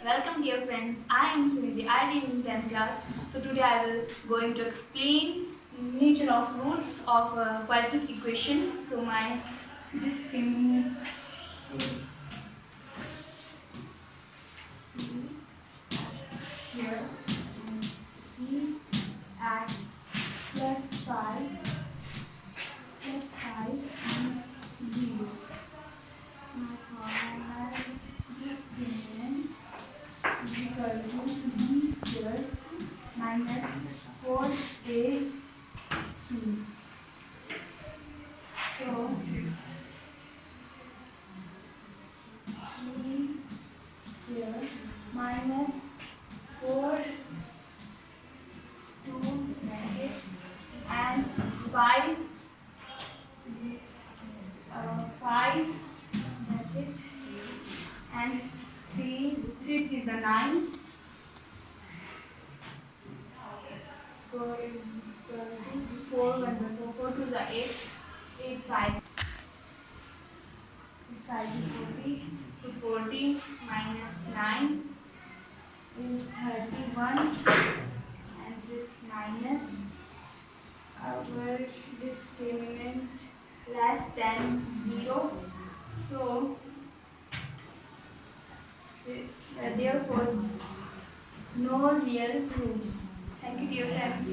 Welcome dear friends, I am Sunidhi. I read in 10th class. So today I will going to explain nature of roots of a quadratic equation. So my discriminant is here and 3x plus 5 and 0. My formula is discriminant is equal to b square minus 4ac. So 3 square minus 4 2 bracket and 5 5 bracket and 3 is a 9. 4 is equal to 4 1 is a 4 2 is a 8 8 5 5 is 40. So 40 minus 9 is 31 and this minus our discriminant less than 0. So therefore no real roots. Thank you dear friends.